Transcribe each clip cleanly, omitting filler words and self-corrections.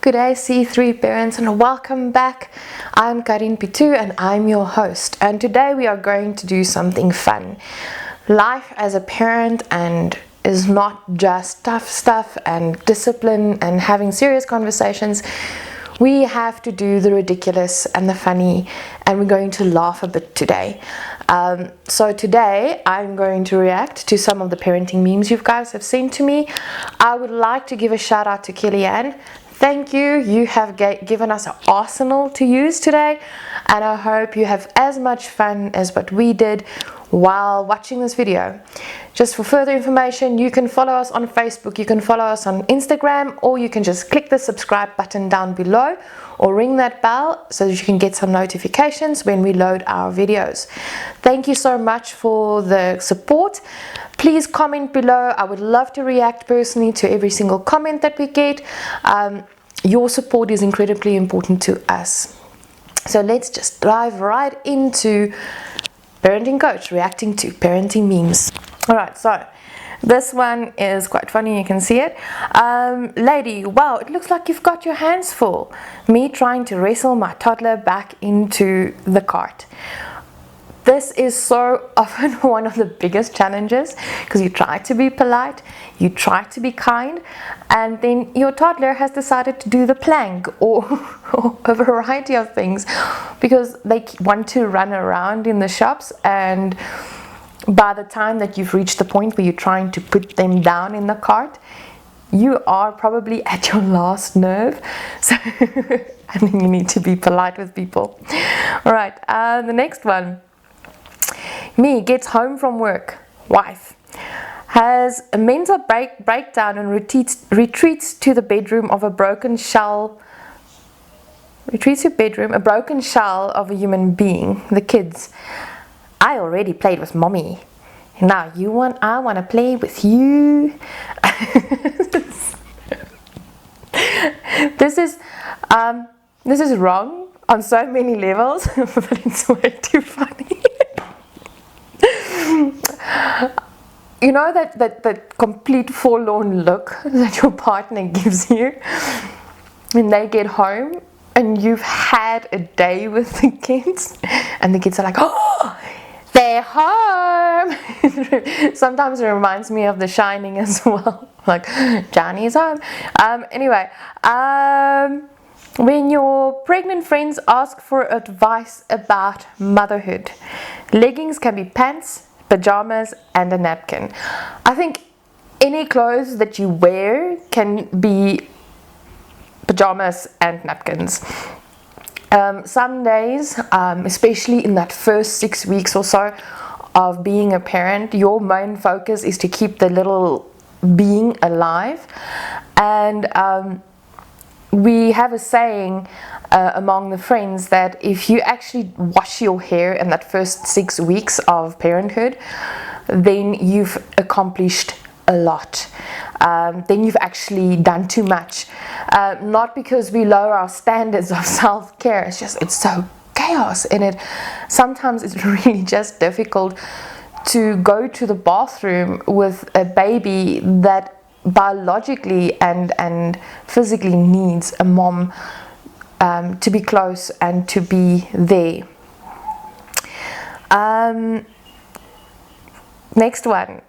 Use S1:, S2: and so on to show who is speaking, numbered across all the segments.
S1: Good day C3 parents, and welcome back. I'm Karin Pitu and I'm your host, and today we are going to do something fun. Life as a parent and is not just tough stuff and discipline and having serious conversations. We have to do the ridiculous and the funny, and we're going to laugh a bit today. So today I'm going to react to some of the parenting memes you guys have sent to me. I would like to give a shout out to Kellyanne. Thank you. You have given us an arsenal to use today, and I hope you have as much fun as what we did while watching this video. Just for further information, you can follow us on Facebook, you can follow us on Instagram, or you can just click the subscribe button down below or ring that bell so that you can get some notifications when we load our videos. Thank you so much for the support. Please comment below. I would love to react personally to every single comment that we get. Your support is incredibly important to us. So let's just dive right into Parenting Coach reacting to parenting memes. Alright, so this one is quite funny, you can see it. Lady, wow, it looks like you've got your hands full. Me trying to wrestle my toddler back into the cart. This is so often one of the biggest challenges, because you try to be polite, you try to be kind, and then your toddler has decided to do the plank or a variety of things because they want to run around in the shops, and by the time that you've reached the point where you're trying to put them down in the cart, you are probably at your last nerve. So I think you need to be polite with people. All right, the next one. Me gets home from work, wife, has a mental breakdown and retreats to the bedroom of a broken shell. Retreats to bedroom, a broken shell of a human being. The kids. I already played with mommy. Now I want to play with you. This is wrong on so many levels, but it's way too funny. You know that complete forlorn look that your partner gives you when they get home and you've had a day with the kids and the kids are like, oh, they're home. Sometimes it reminds me of The Shining as well, like Johnny's home. Anyway, when your pregnant friends ask for advice about motherhood, leggings can be pants, pajamas, and a napkin. I think any clothes that you wear can be pajamas and napkins. Some days, especially in that first 6 weeks or so of being a parent, your main focus is to keep the little being alive. And we have a saying among the friends that if you actually wash your hair in that first 6 weeks of parenthood, then you've accomplished a lot. Then you've actually done too much. Not because we lower our standards of self-care, it's so chaos, and sometimes it's really just difficult to go to the bathroom with a baby that biologically and physically needs a mom to be close and to be there. Next one.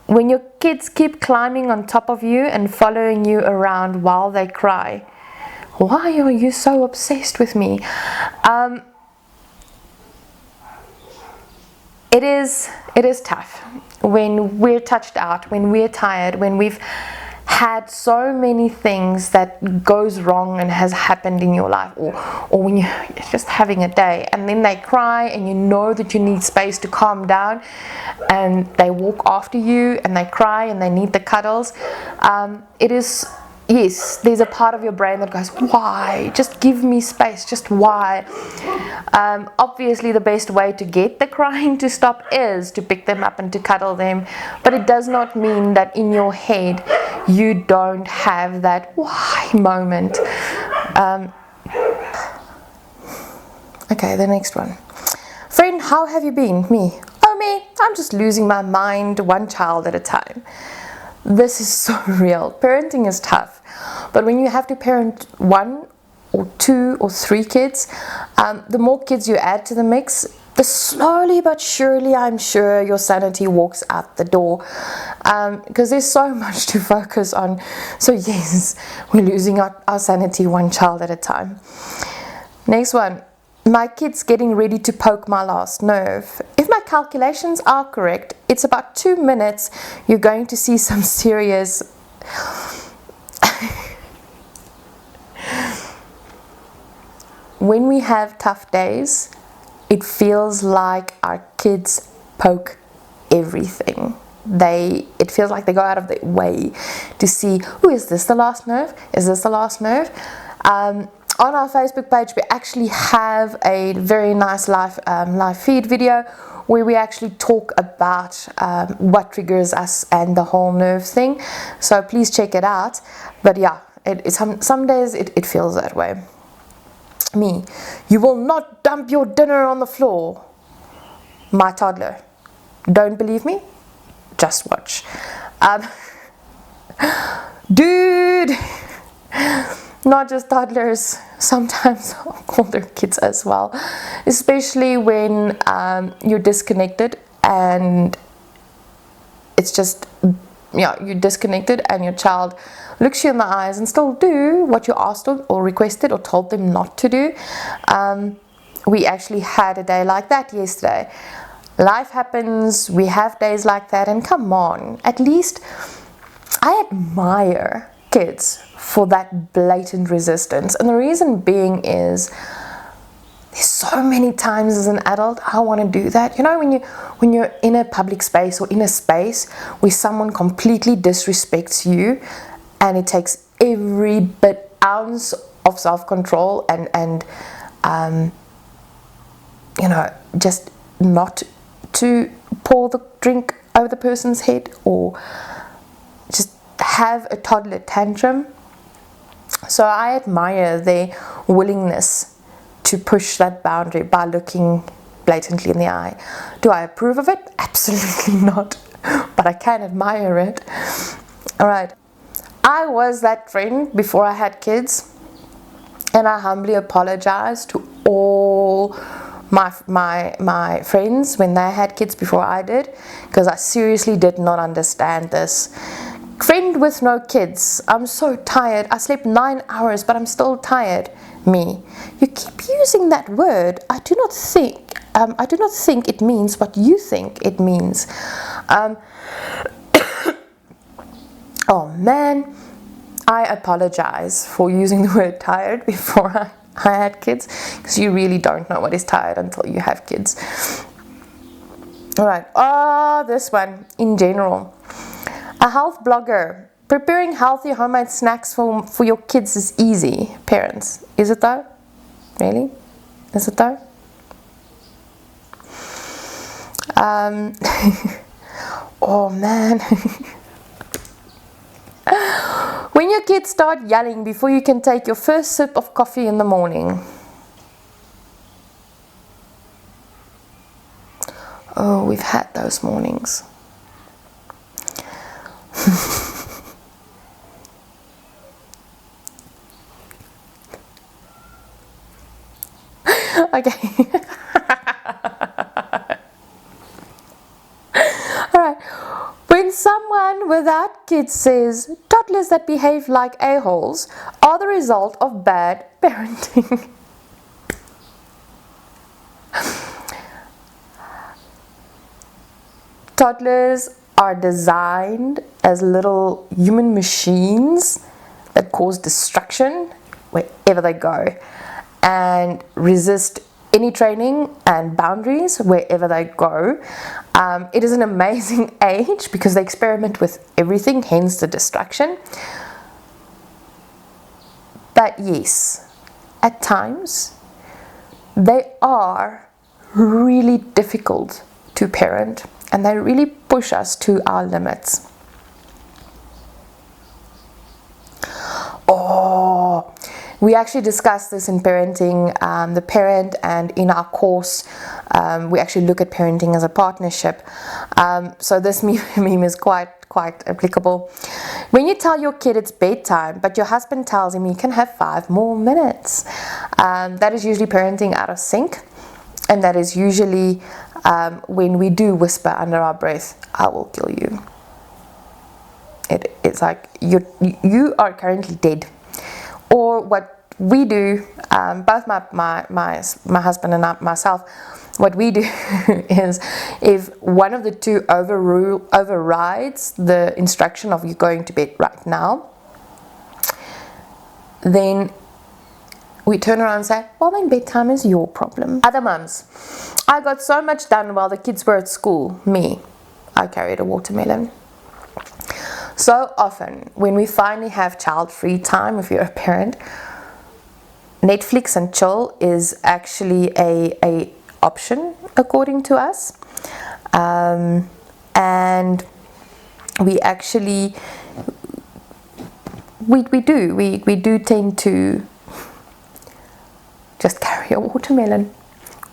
S1: When your kids keep climbing on top of you and following you around while they cry. Why are you so obsessed with me? It is tough when we're touched out, when we're tired, when we've had so many things that goes wrong and has happened in your life, or when you're just having a day and then they cry and you know that you need space to calm down, and they walk after you and they cry and they need the cuddles. Yes, there's a part of your brain that goes, why? Just give me space, just why? Obviously the best way to get the crying to stop is to pick them up and to cuddle them, but it does not mean that in your head you don't have that why moment. Okay, the next one. Friend, how have you been? Me. Oh, me, I'm just losing my mind one child at a time. This is so real. Parenting is tough, but when you have to parent 1 or 2 or 3 kids, the more kids you add to the mix, the slowly but surely, I'm sure, your sanity walks out the door, because there's so much to focus on. So yes, we're losing our sanity one child at a time. Next one. My kid's getting ready to poke my last nerve. If my calculations are correct, it's about 2 minutes you're going to see some serious when we have tough days, it feels like our kids poke everything. It feels like they go out of their way to see, oh, is this the last nerve? Is this the last nerve? On our Facebook page, we actually have a very nice live feed video where we actually talk about what triggers us and the whole nerve thing. So please check it out. But yeah, some days it feels that way. Me, you will not dump your dinner on the floor. My toddler. Don't believe me? Just watch. Dude! Not just toddlers, sometimes older kids as well, especially when you're disconnected and it's just, you're disconnected and your child looks you in the eyes and still do what you asked or requested or told them not to do. We actually had a day like that yesterday. Life happens, we have days like that, and come on, at least I admire kids for that blatant resistance. And the reason being is there's so many times as an adult I want to do that. When you're in a public space or in a space where someone completely disrespects you, and it takes every ounce of self-control and just not to pour the drink over the person's head or just have a toddler tantrum. So I admire their willingness to push that boundary by looking blatantly in the eye. Do I approve of it? Absolutely not. But I can admire it. All right. I was that friend before I had kids, and I humbly apologize to all my friends when they had kids before I did, because I seriously did not understand this. Friend with no kids, I'm so tired. I slept 9 hours, but I'm still tired. Me, you keep using that word. I do not think it means what you think it means. Oh man, I apologize for using the word tired before I had kids, because you really don't know what is tired until you have kids. Alright, this one in general. A health blogger. Preparing healthy homemade snacks for your kids is easy. Parents. Is it though? Really? Is it though? Oh man. When your kids start yelling before you can take your first sip of coffee in the morning. Oh, we've had those mornings. Okay. Alright. When someone without kids says toddlers that behave like a-holes are the result of bad parenting. Toddlers are designed as little human machines that cause destruction wherever they go and resist any training and boundaries wherever they go. It is an amazing age because they experiment with everything, hence the distraction. But yes, at times they are really difficult to parent and they really push us to our limits. We actually discussed this in parenting, the parent, and in our course we actually look at parenting as a partnership. So this meme is quite quite applicable. When you tell your kid it's bedtime, but your husband tells him he can have 5 more minutes, that is usually parenting out of sync, and that is usually when we do whisper under our breath, "I will kill you." It's like you are currently dead. Or what we do, both my husband and myself, what we do is, if one of the two overrides the instruction of you going to bed right now, then we turn around and say, "Well, then bedtime is your problem." Other mums, "I got so much done while the kids were at school." Me, I carried a watermelon. So often, when we finally have child-free time, if you're a parent, Netflix and chill is actually a option according to us, and we actually we do tend to just carry a watermelon,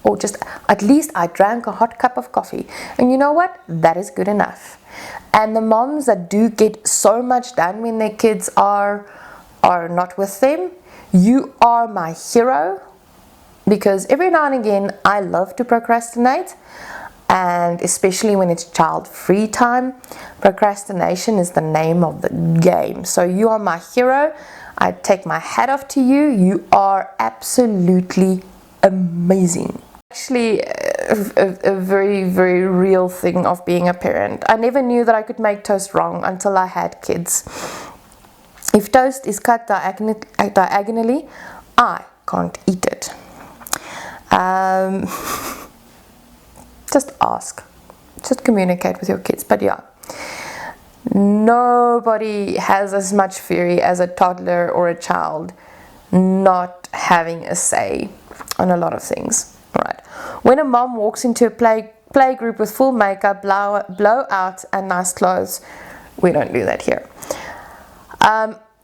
S1: or just, at least I drank a hot cup of coffee, and you know what, that is good enough. And the moms that do get so much done when their kids are not with them, you are my hero, because every now and again I love to procrastinate, and especially when it's child-free time, procrastination is the name of the game. So you are my hero. I take my hat off to you. You are absolutely amazing. Actually, a very, very real thing of being a parent. I never knew that I could make toast wrong until I had kids. If toast is cut diagonally, I can't eat it. Just ask. Just communicate with your kids. But yeah, nobody has as much fury as a toddler or a child not having a say on a lot of things. Right. When a mom walks into a play group with full makeup, blowout and nice clothes, we don't do that here.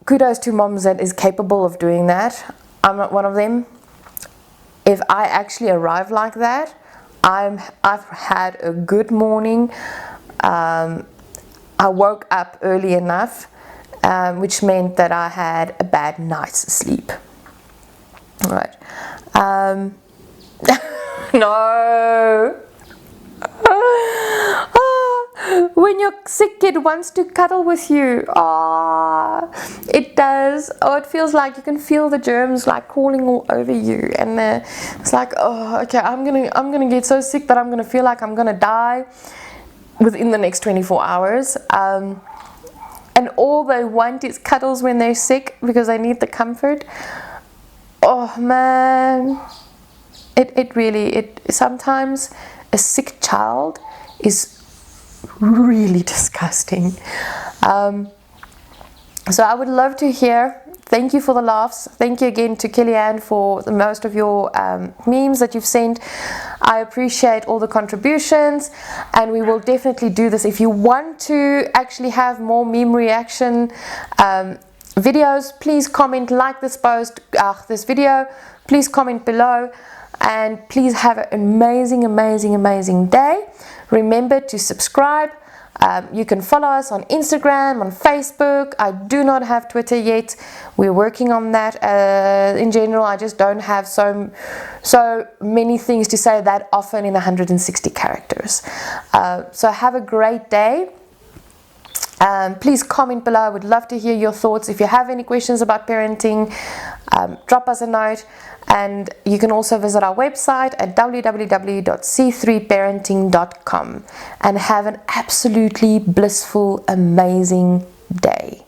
S1: Kudos to moms that is capable of doing that. I'm not one of them. If I actually arrive like that, I've had a good morning. I woke up early enough, which meant that I had a bad night's sleep. Right. No. When your sick kid wants to cuddle with you, it does. It feels like you can feel the germs like crawling all over you, and it's like, okay, I'm gonna get so sick that I'm gonna feel like I'm gonna die within the next 24 hours. And all they want is cuddles when they're sick because they need the comfort. Oh man, it really sometimes a sick child is really disgusting. So I would love to hear. Thank you for the laughs. Thank you again to Kellyanne for most of your memes that you've sent. I appreciate all the contributions, and we will definitely do this. If you want to actually have more meme reaction videos, please comment, like this post, this video. Please comment below, and please have an amazing day. Remember to subscribe. You can follow us on Instagram, on Facebook. I do not have Twitter yet. We're working on that. In general, I just don't have so many things to say that often in 160 characters. So have a great day. Please comment below. I would love to hear your thoughts. If you have any questions about parenting, drop us a note. And you can also visit our website at www.c3parenting.com, and have an absolutely blissful, amazing day.